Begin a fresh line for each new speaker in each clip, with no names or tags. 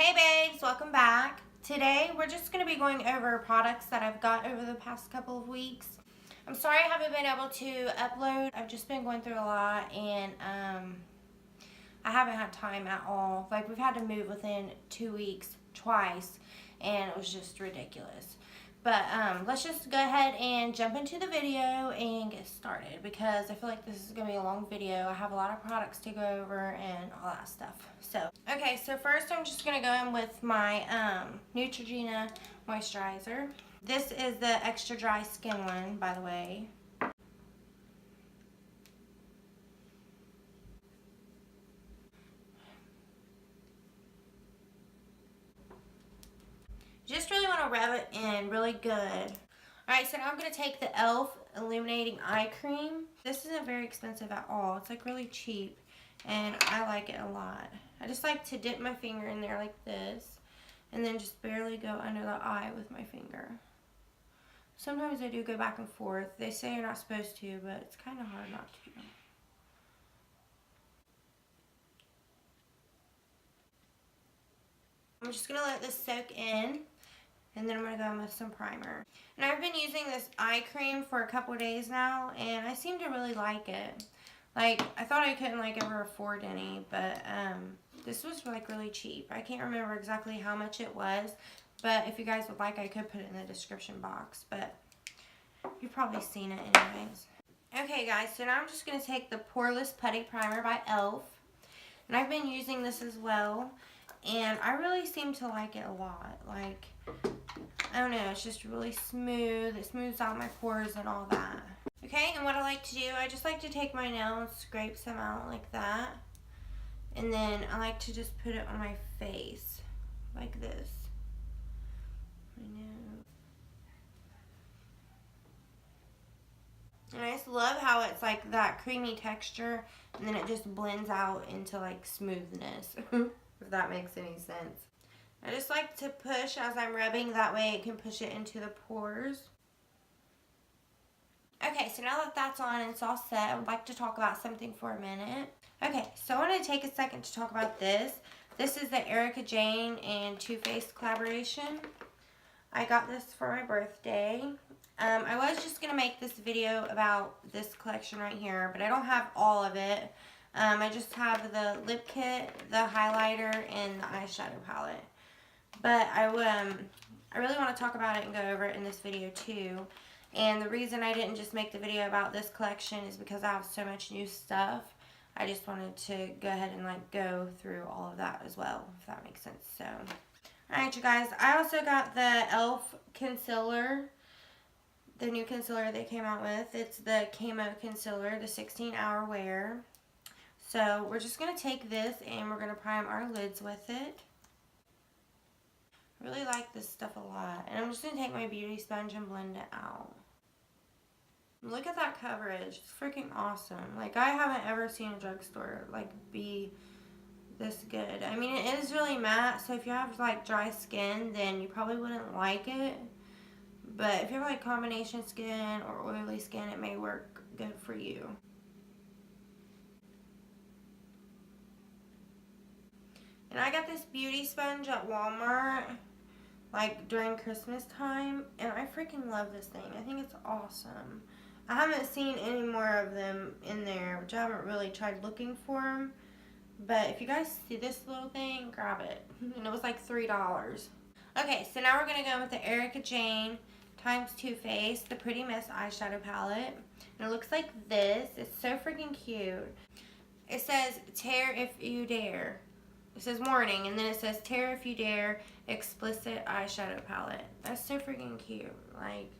Hey babes, welcome back. Today we're just going to be going over products that I've got over the past couple of weeks. I'm sorry I haven't been able to upload. I've just been going through a lot and I haven't had time at all. Like, we've had to move within 2 weeks twice and it was just ridiculous. But let's just go ahead and jump into the video and get started because I feel like this is going to be a long video. I have a lot of products to go over and all that stuff. So, okay, so first I'm just going to go in with my Neutrogena moisturizer. This is the extra dry skin one, by the way. Just really want to rub it in really good. Alright, so now I'm going to take the e.l.f. Illuminating Eye Cream. This isn't very expensive at all. It's like really cheap and I like it a lot. I just like to dip my finger in there like this and then just barely go under the eye with my finger. Sometimes I do go back and forth. They say you're not supposed to, but it's kind of hard not to. I'm just going to let this soak in. And then I'm going to go in with some primer. And I've been using this eye cream for a couple of days now, and I seem to really like it. Like, I thought I couldn't like ever afford any, but this was like really cheap. I can't remember exactly how much it was, but if you guys would like, I could put it in the description box, but you've probably seen it anyways. Okay guys, so now I'm just going to take the Poreless Putty Primer by e.l.f. And I've been using this as well, and I really seem to like it a lot. Like, I don't know, it's just really smooth. It smooths out my pores and all that. Okay, and what I like to do, I just like to take my nail and scrape some out like that. And then I like to just put it on my face, like this. And I just love how it's like that creamy texture, and then it just blends out into like smoothness, if that makes any sense. I just like to push as I'm rubbing, that way it can push it into the pores. Okay, so now that that's on and it's all set, I would like to talk about something for a minute. Okay, so I want to take a second to talk about this. This is the Erika Jayne and Too Faced collaboration. I got this for my birthday. I was just going to make this video about this collection right here, but I don't have all of it. I just have the lip kit, the highlighter, and the eyeshadow palette. But I really want to talk about it and go over it in this video too. And the reason I didn't just make the video about this collection is because I have so much new stuff. I just wanted to go ahead and like go through all of that as well, if that makes sense. So, alright you guys, I also got the e.l.f. concealer, the new concealer they came out with. It's the Camo Concealer, the 16-hour wear. So we're just going to take this and we're going to prime our lids with it. I really like this stuff a lot. And I'm just going to take my beauty sponge and blend it out. Look at that coverage. It's freaking awesome. Like, I haven't ever seen a drugstore, like, be this good. I mean, it is really matte, so if you have, like, dry skin, then you probably wouldn't like it. But if you have, like, combination skin or oily skin, it may work good for you. And I got this beauty sponge at Walmart, like, during Christmas time, and I freaking love this thing. I think it's awesome. I haven't seen any more of them in there, which I haven't really tried looking for them. But if you guys see this little thing, grab it. And it was like $3. Okay, so now we're going to go with the Erika Jayne times Too Faced, the Pretty Miss eyeshadow palette. And it looks like this. It's so freaking cute. It says, tear if you dare. It says warning, and then it says tear if you dare, explicit eyeshadow palette. That's so freaking cute. Like,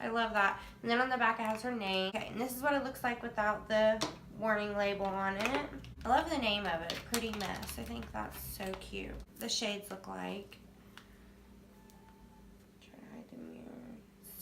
I love that. And then on the back it has her name. Okay, and this is what it looks like without the warning label on it. I love the name of it, Pretty Mess. I think that's so cute. The shades look like. Try to hide the mirror.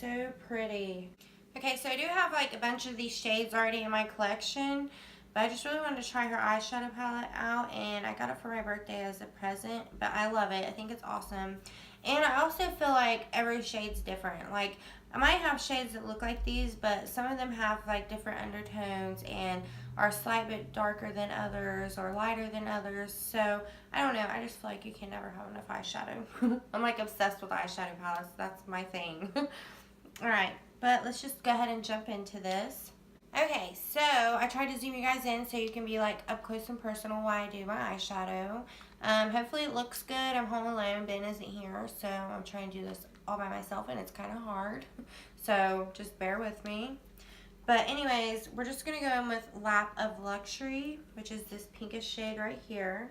So pretty. Okay, so I do have like a bunch of these shades already in my collection, But I just really wanted to try her eyeshadow palette out, and I got it for my birthday as a present. But I love it. I think it's awesome. And I also feel like every shade's different. Like, I might have shades that look like these, but some of them have like different undertones and are a slight bit darker than others or lighter than others. So I don't know. I just feel like you can never have enough eyeshadow. I'm like obsessed with eyeshadow palettes. That's my thing. Alright, but let's just go ahead and jump into this. Okay, so I tried to zoom you guys in so you can be like up close and personal while I do my eyeshadow. Hopefully it looks good. I'm home alone. Ben isn't here, so I'm trying to do this all by myself, and it's kind of hard. So just bear with me. But anyways, we're just going to go in with Lap of Luxury, which is this pinkish shade right here.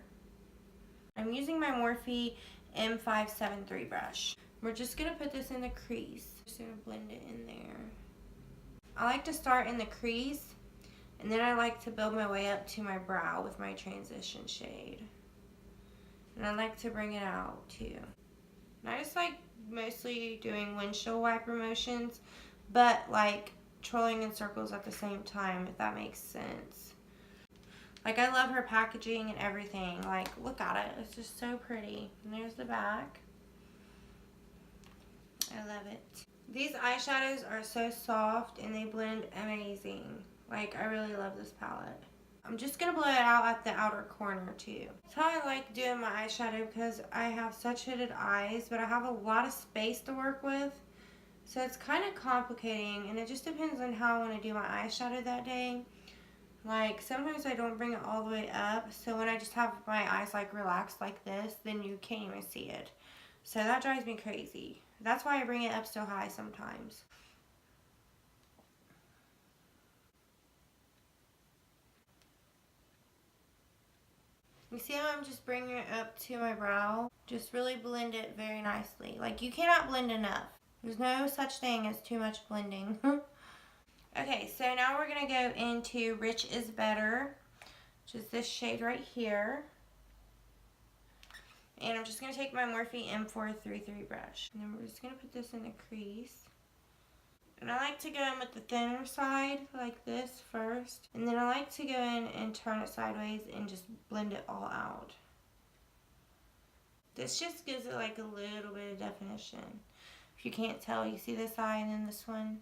I'm using my Morphe M573 brush. We're just going to put this in the crease. Just going to blend it in there. I like to start in the crease, and then I like to build my way up to my brow with my transition shade. And I like to bring it out too. And I just like mostly doing windshield wiper motions, but like trolling in circles at the same time, if that makes sense. Like, I love her packaging and everything. Like, look at it. It's just so pretty. And there's the back. I love it. These eyeshadows are so soft and they blend amazing. Like, I really love this palette. I'm just going to blow it out at the outer corner too. That's how I like doing my eyeshadow, because I have such hooded eyes, but I have a lot of space to work with. So it's kind of complicating, and it just depends on how I want to do my eyeshadow that day. Like, sometimes I don't bring it all the way up, so when I just have my eyes like relaxed like this, then you can't even see it. So that drives me crazy. That's why I bring it up so high sometimes. You see how I'm just bringing it up to my brow? Just really blend it very nicely. Like, you cannot blend enough. There's no such thing as too much blending. Okay, so now we're going to go into Rich is Better, which is this shade right here. And I'm just going to take my Morphe M433 brush. And then we're just going to put this in the crease. And I like to go in with the thinner side, like this first. And then I like to go in and turn it sideways and just blend it all out. This just gives it like a little bit of definition. If you can't tell, you see this eye and then this one.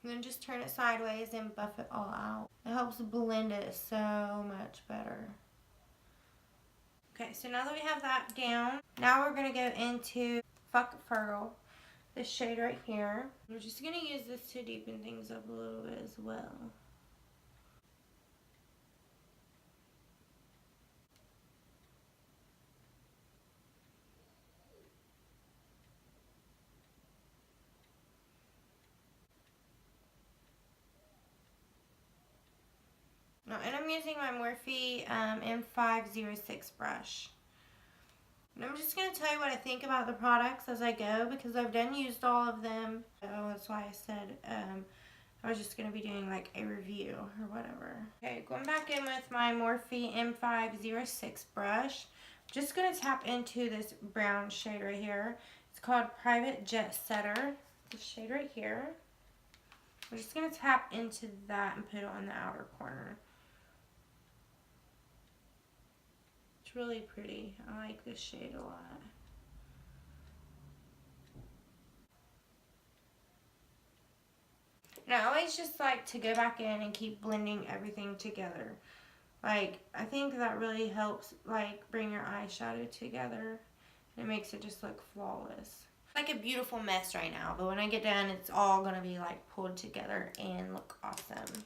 And then just turn it sideways and buff it all out. It helps blend it so much better. Okay, so now that we have that down, now we're going to go into Fuck Fertile. This shade right here. We're just going to use this to deepen things up a little bit as well. And I'm using my Morphe M506 brush. And I'm just going to tell you what I think about the products as I go, because I've used all of them. So that's why I said I was just going to be doing like a review or whatever. Okay, going back in with my Morphe M506 brush. I'm just going to tap into this brown shade right here. It's called Private Jet Setter. This shade right here. I'm just going to tap into that and put it on the outer corner. Really pretty. I like this shade a lot. And I always just like to go back in and keep blending everything together. Like, I think that really helps like bring your eyeshadow together. It makes it just look flawless. Like a beautiful mess right now, but when I get done, it's all gonna be like pulled together and look awesome.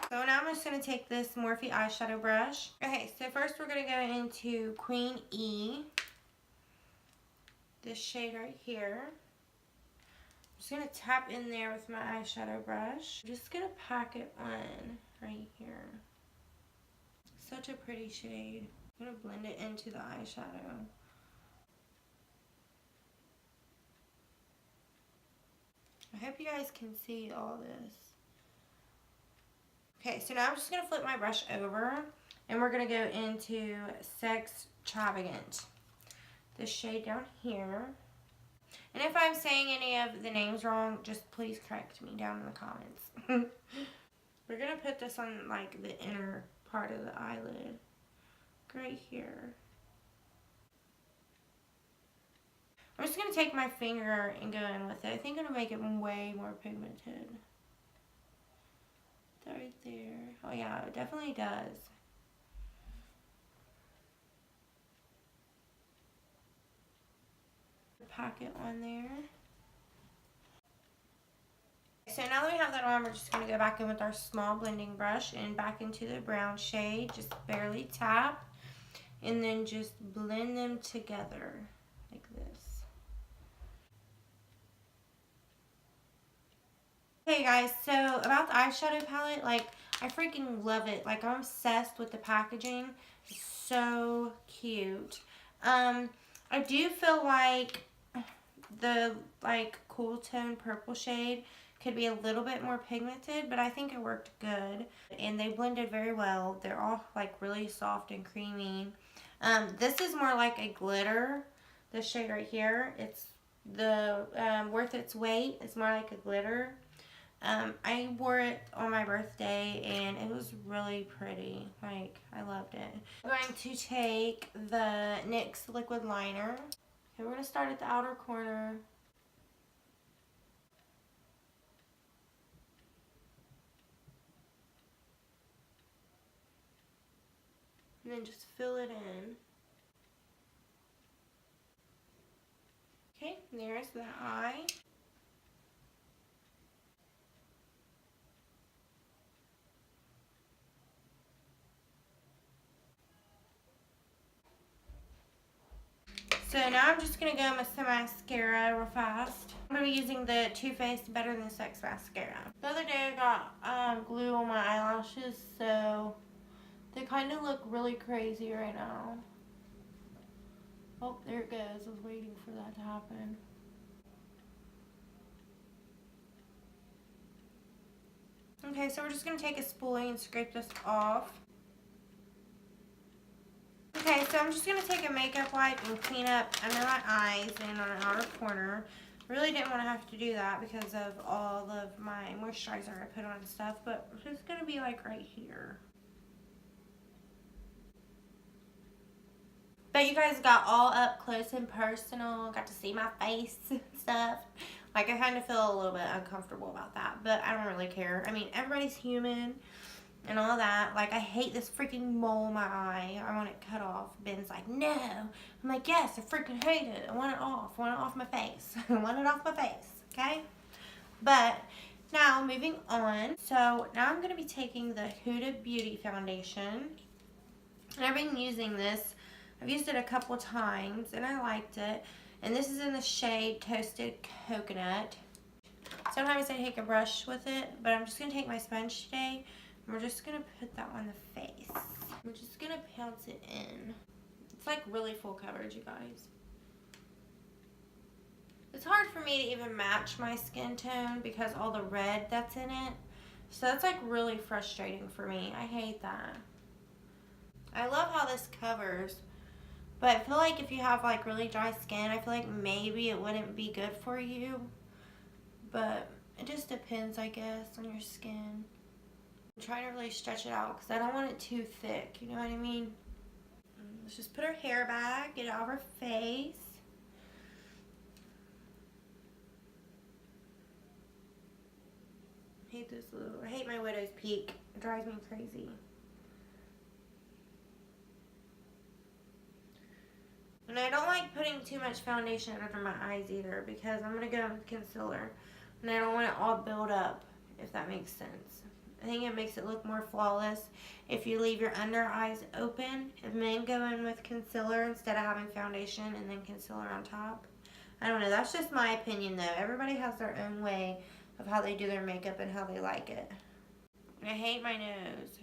So now I'm just going to take this Morphe eyeshadow brush. Okay, so first we're going to go into Queen E. This shade right here. I'm just going to tap in there with my eyeshadow brush. I'm just going to pack it on right here. Such a pretty shade. I'm going to blend it into the eyeshadow. I hope you guys can see all this. Okay, so now I'm just going to flip my brush over, and we're going to go into Sex Extravagant. This shade down here. And if I'm saying any of the names wrong, just please correct me down in the comments. We're going to put this on like the inner part of the eyelid. Right here. I'm just going to take my finger and go in with it. I think it'll make it way more pigmented. That right there. Oh yeah, it definitely does. Pack it on there. So now that we have that on, we're just going to go back in with our small blending brush and back into the brown shade. Just barely tap. And then just blend them together like this. Hey guys, so about the eyeshadow palette, like I freaking love it. Like I'm obsessed with the packaging. It's so cute. I do feel like the like cool tone purple shade could be a little bit more pigmented, but I think it worked good. And they blended very well. They're all like really soft and creamy. This is more like a glitter. This shade right here, it's the worth its weight. It's more like a glitter. I wore it on my birthday and it was really pretty. Like, I loved it. I'm going to take the NYX liquid liner. Okay, we're going to start at the outer corner. And then just fill it in. Okay, there's the eye. So now I'm just going to go with some mascara real fast. I'm going to be using the Too Faced Better Than Sex mascara. The other day I got glue on my eyelashes, so they kind of look really crazy right now. Oh, there it goes. I was waiting for that to happen. Okay, so we're just going to take a spoolie and scrape this off. Okay, so I'm just going to take a makeup wipe and clean up under my eyes and on the outer corner. Really didn't want to have to do that because of all of my moisturizer I put on and stuff, but it's just going to be like right here. But you guys got all up close and personal, got to see my face and stuff. Like, I kind of feel a little bit uncomfortable about that, but I don't really care. I mean, everybody's human and all that. Like, I hate this freaking mole in my eye. I want it cut off. Ben's like, no. I'm like, yes, I freaking hate it. I want it off. I want it off my face. I want it off my face, okay? But now, moving on. So, now I'm going to be taking the Huda Beauty foundation. And I've been using this. I've used it a couple times, and I liked it. And this is in the shade Toasted Coconut. Sometimes I take a brush with it, but I'm just going to take my sponge today. And we're just going to put that on the face. We're just going to pounce it in. It's like really full coverage, you guys. It's hard for me to even match my skin tone because all the red that's in it. So that's like really frustrating for me. I hate that. I love how this covers. But I feel like if you have like really dry skin, I feel like maybe it wouldn't be good for you. But it just depends, I guess, on your skin. I'm trying to really stretch it out because I don't want it too thick. You know what I mean? Let's just put her hair back, get it out of her face. I hate my widow's peak. It drives me crazy. And I don't like putting too much foundation under my eyes either because I'm going to go with concealer. And I don't want it all build up, if that makes sense. I think it makes it look more flawless if you leave your under eyes open and then go in with concealer instead of having foundation and then concealer on top. I don't know. That's just my opinion, though. Everybody has their own way of how they do their makeup and how they like it. I hate my nose.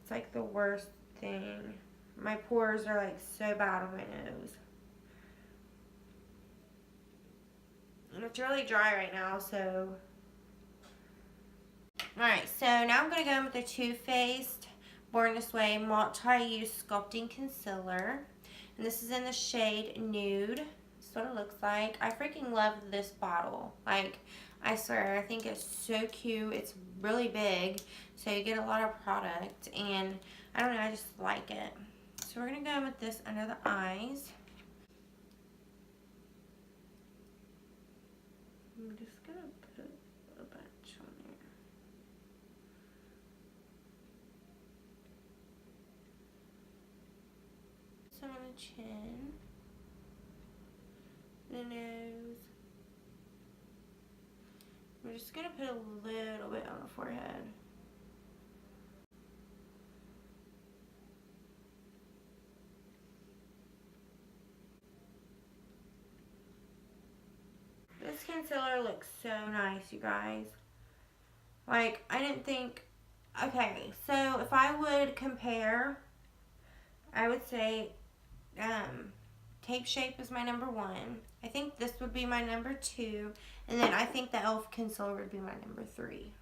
It's like the worst thing. My pores are like so bad on my nose. And it's really dry right now, so. Alright, so now I'm going to go in with the Too Faced Born This Way Multi-Use Sculpting Concealer. And this is in the shade Nude. That's what it looks like. I freaking love this bottle. Like, I swear, I think it's so cute. It's really big, so you get a lot of product, and I don't know, I just like it. So we're going to go with this under the eyes. I'm just going to put a bunch on there. Some on the chin, the nose. We're just going to put a little bit on the forehead. This concealer looks so nice, you guys. Like, I didn't think... Okay, so if I would compare, I would say Tape Shape is my number 1. I think this would be my number 2. And then I think the e.l.f. concealer would be my number 3.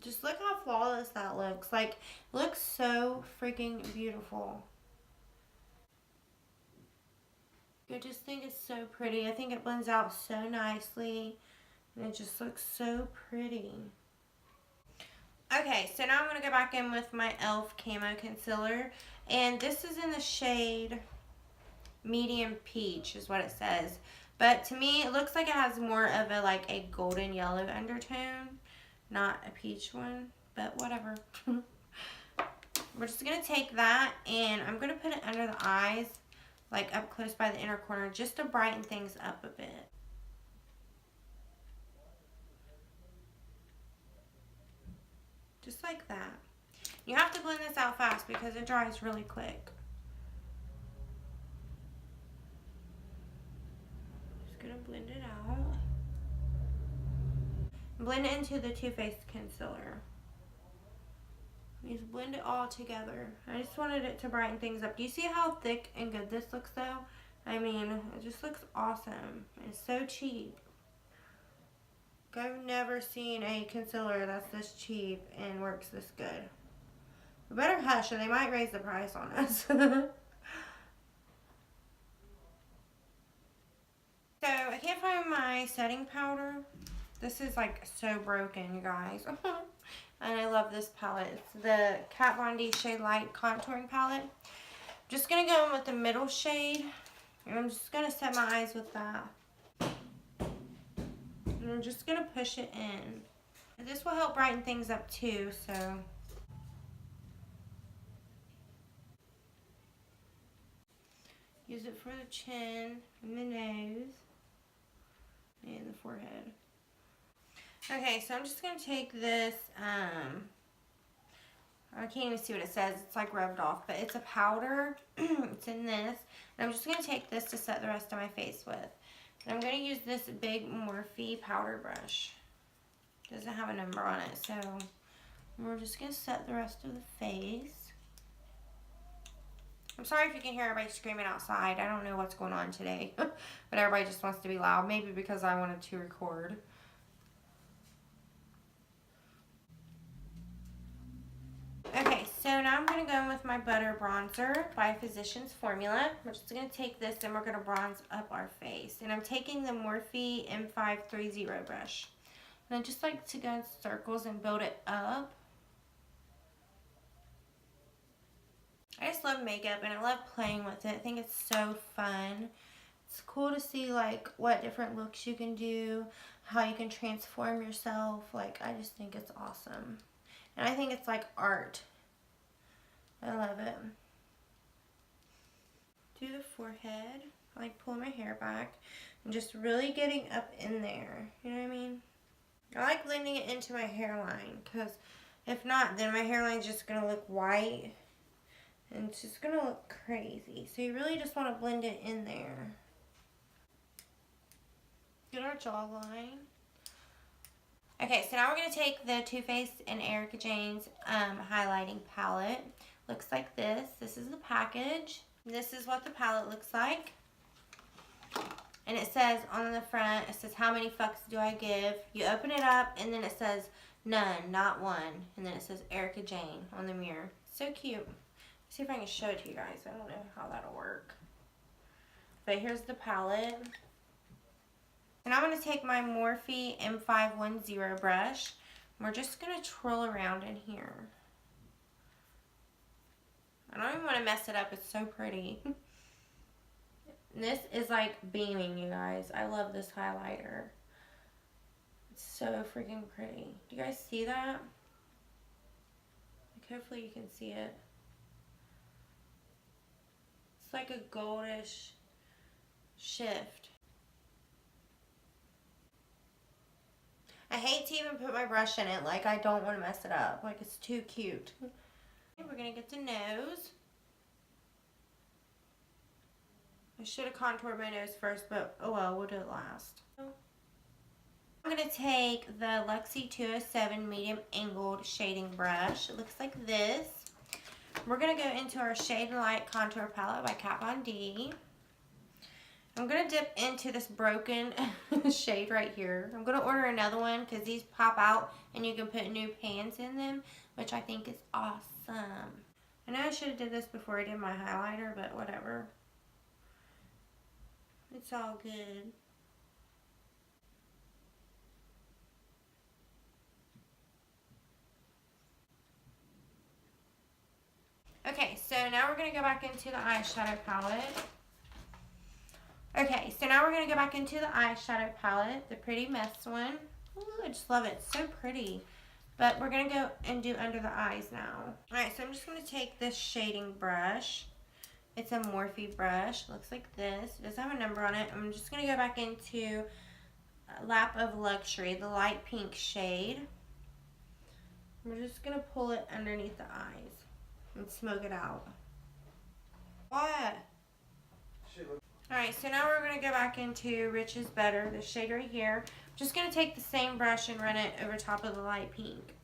Just look how flawless that looks. Like, looks so freaking beautiful. I just think it's so pretty. I think it blends out so nicely. And it just looks so pretty. Okay, so now I'm going to go back in with my e.l.f. Camo Concealer. And this is in the shade Medium Peach is what it says. But to me, it looks like it has more of a like a golden yellow undertone. Not a peach one, but whatever. We're just going to take that and I'm going to put it under the eyes, like up close by the inner corner, just to brighten things up a bit. Just like that. You have to blend this out fast because it dries really quick. Just going to blend it out. Blend it into the Too Faced concealer. Just blend it all together. I just wanted it to brighten things up. Do you see how thick and good this looks though? I mean, it just looks awesome. It's so cheap. I've never seen a concealer that's this cheap and works this good. We better hush or they might raise the price on us. So I can't find my setting powder. This is like so broken, you guys. And I love this palette. It's the Kat Von D Shade Light Contouring Palette. Just going to go in with the middle shade. And I'm just going to set my eyes with that. And I'm just going to push it in. And this will help brighten things up too, so. Use it for the chin and the nose and the forehead. Okay, so I'm just going to take this, I can't even see what it says. It's like rubbed off, but it's a powder. It's in this. And I'm just going to take this to set the rest of my face with. And I'm going to use this big Morphe powder brush. It doesn't have a number on it, so we're just going to set the rest of the face. I'm sorry if you can hear everybody screaming outside. I don't know what's going on today, but everybody just wants to be loud. Maybe because I wanted to record. Okay, so now I'm going to go in with my Butter Bronzer by Physicians Formula. We're just going to take this and we're going to bronze up our face. And I'm taking the Morphe M530 brush. And I just like to go in circles and build it up. I just love makeup and I love playing with it. I think it's so fun. It's cool to see like what different looks you can do, how you can transform yourself. Like, I just think it's awesome. And I think it's like art. I love it. Do the forehead. I like pulling my hair back and just really getting up in there. You know what I mean? I like blending it into my hairline because if not, then my hairline's just going to look white and it's just going to look crazy. So you really just want to blend it in there. Get our jawline. Okay, so now we're going to take the Too Faced and Erika Jayne's highlighting palette. Looks like this. This is the package. This is what the palette looks like. And it says on the front, it says, how many fucks do I give? You open it up, and then it says, none, not one. And then it says Erika Jayne on the mirror. So cute. Let's see if I can show it to you guys. I don't know how that'll work. But here's the palette. And I'm going to take my Morphe M510 brush. We're just going to twirl around in here. I don't even want to mess it up. It's so pretty. This is like beaming, you guys. I love this highlighter. It's so freaking pretty. Do you guys see that? Like, hopefully you can see it. It's like a goldish shift. I hate to even put my brush in it. Like, I don't want to mess it up. Like, it's too cute. We're going to get the nose. I should have contoured my nose first, but oh well, we'll do it last. I'm going to take the Luxie 207 medium angled shading brush. It looks like this. We're going to go into our Shade and Light Contour Palette by Kat Von D. I'm going to dip into this broken shade right here. I'm going to order another one because these pop out and you can put new pans in them, which I think is awesome. I know I should have did this before I did my highlighter, but whatever. It's all good. Okay, so now we're going to go back into the eyeshadow palette. Okay, so now we're going to go back into the eyeshadow palette, the Pretty Mess one. Ooh, I just love it. It's so pretty. But we're going to go and do under the eyes now. Alright, so I'm just going to take this shading brush. It's a Morphe brush. It looks like this. It doesn't have a number on it. I'm just going to go back into Lap of Luxury, the light pink shade. We're just going to pull it underneath the eyes and smoke it out. What? Alright, so now we're going to go back into Rich is Better, the shade right here. I'm just going to take the same brush and run it over top of the light pink.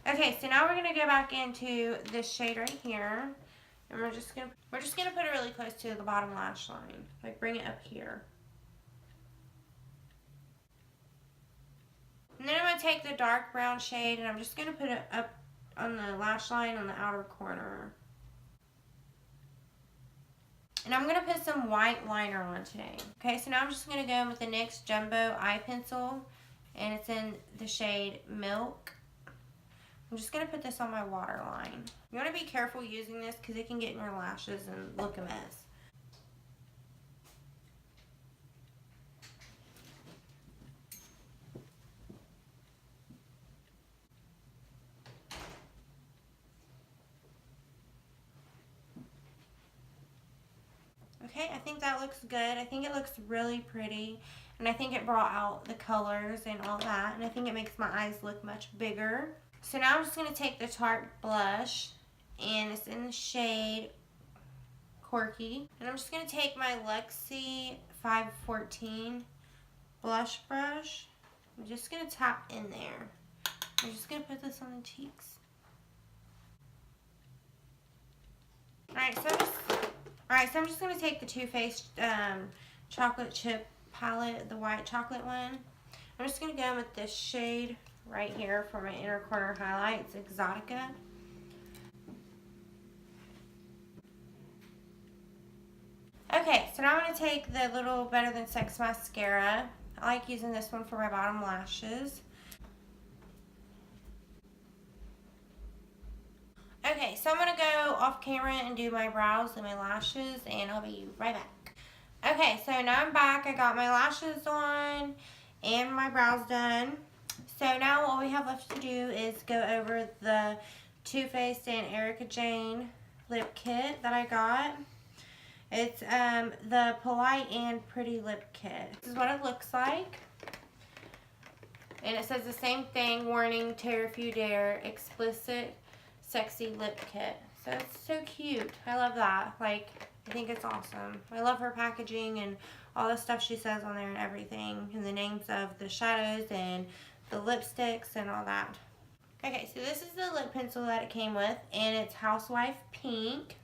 Okay, so now we're going to go back into this shade right here. And we're just gonna put it really close to the bottom lash line. Like, bring it up here. And then I'm going to take the dark brown shade and I'm just going to put it up on the lash line on the outer corner. And I'm going to put some white liner on today. Okay, so now I'm just going to go in with the NYX Jumbo Eye Pencil. And it's in the shade Milk. I'm just going to put this on my waterline. You want to be careful using this because it can get in your lashes and look a mess. Okay, I think that looks good. I think it looks really pretty. And I think it brought out the colors and all that. And I think it makes my eyes look much bigger. So now I'm just going to take the Tarte blush. And it's in the shade Corky. And I'm just going to take my Luxie 514 blush brush. I'm just going to tap in there. I'm just going to put this on the cheeks. Alright, so I'm just going to take the Too Faced chocolate chip palette, the white chocolate one. I'm just going to go in with this shade right here for my inner corner highlights, Exotica. Okay, so now I'm going to take the little Better Than Sex mascara. I like using this one for my bottom lashes. Okay, so I'm going to go off camera and do my brows and my lashes, and I'll be right back. Okay, so now I'm back. I got my lashes on and my brows done. So now all we have left to do is go over the Too Faced and Erika Jayne lip kit that I got. It's the Polite and Pretty Lip Kit. This is what it looks like. And it says the same thing, warning, tear if you dare, explicit, sexy lip kit. So it's so cute. I love that. Like, I think it's awesome. I love her packaging and all the stuff she says on there and everything. And the names of the shadows and the lipsticks and all that. Okay, so this is the lip pencil that it came with, and it's Housewife Pink.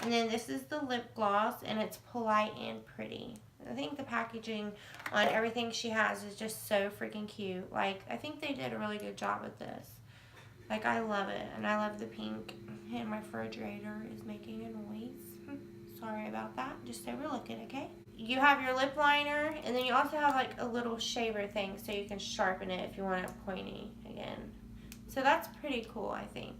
And then this is the lip gloss, and it's Polite and Pretty. I think the packaging on everything she has is just so freaking cute. Like, I think they did a really good job with this. Like, I love it, and I love the pink. And my refrigerator is making a noise. Sorry about that. Just overlook it, okay? You have your lip liner, and then you also have like a little shaver thing so you can sharpen it if you want it pointy again. So that's pretty cool, I think.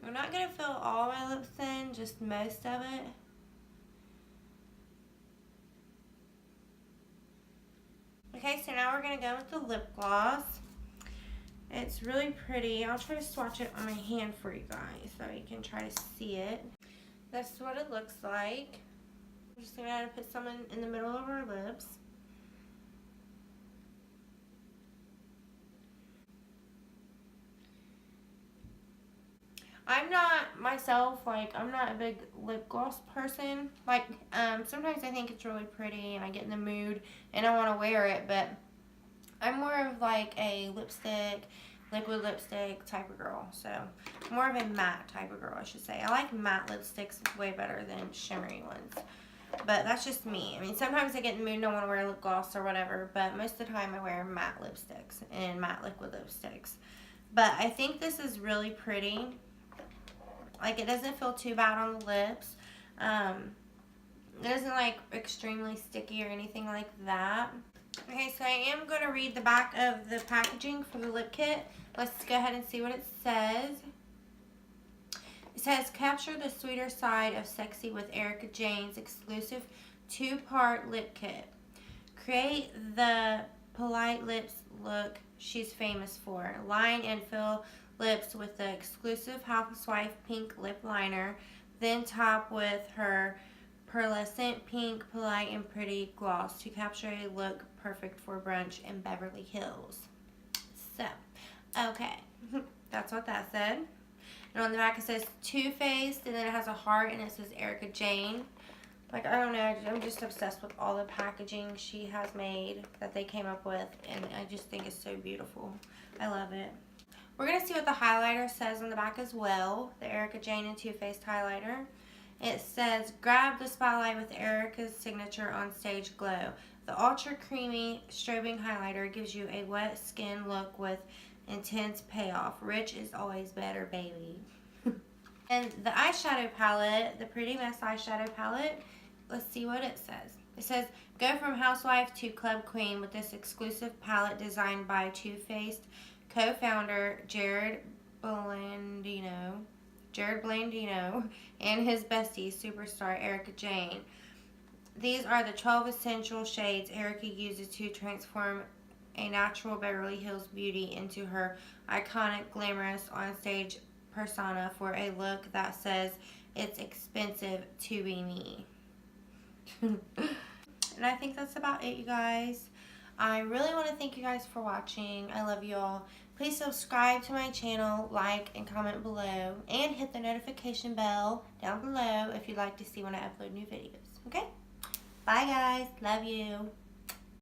I'm not going to fill all my lips in, just most of it. Okay, so now we're going to go with the lip gloss. It's really pretty. I'll try to swatch it on my hand for you guys so you can try to see it. That's what it looks like. I'm just going to put some in the middle of our lips. I'm not myself, like, I'm not a big lip gloss person. Like, sometimes I think it's really pretty and I get in the mood and I want to wear it, but I'm more of like a lipstick, liquid lipstick type of girl. So, more of a matte type of girl, I should say. I like matte lipsticks way better than shimmery ones. But that's just me. I mean, sometimes I get in the mood and I want to wear lip gloss or whatever, but most of the time I wear matte lipsticks and matte liquid lipsticks. But I think this is really pretty. Like, it doesn't feel too bad on the lips. It isn't like extremely sticky or anything like that. Okay, so I am going to read the back of the packaging for the lip kit. Let's go ahead and see what it says. It says, capture the sweeter side of sexy with Erika Jayne's exclusive 2-part lip kit. Create the polite lips look she's famous for. Line and fill lips with the exclusive Housewife Pink lip liner. Then top with her pearlescent pink Polite and Pretty gloss to capture a look perfect for brunch in Beverly Hills. So, okay, that's what that said. And on the back it says Too Faced, and then it has a heart, and it says Erika Jayne. Like, I don't know, I'm just obsessed with all the packaging she has made that they came up with, and I just think it's so beautiful. I love it. We're going to see what the highlighter says on the back as well, the Erika Jayne and Too Faced highlighter. It says, grab the spotlight with Erika's signature on stage glow. The ultra creamy strobing highlighter gives you a wet skin look with intense payoff. Rich is always better, baby. And the eyeshadow palette, the Pretty Mess eyeshadow palette, let's see what it says. It says, go from housewife to club queen with this exclusive palette designed by Too Faced co-founder Jared Blandino and his bestie, superstar Erika Jayne. These are the 12 essential shades Erika uses to transform a natural Beverly Hills beauty into her iconic, glamorous, on-stage persona for a look that says it's expensive to be me. And I think that's about it, you guys. I really want to thank you guys for watching. I love you all. Please subscribe to my channel, like, and comment below. And hit the notification bell down below if you'd like to see when I upload new videos. Okay? Bye, guys. Love you.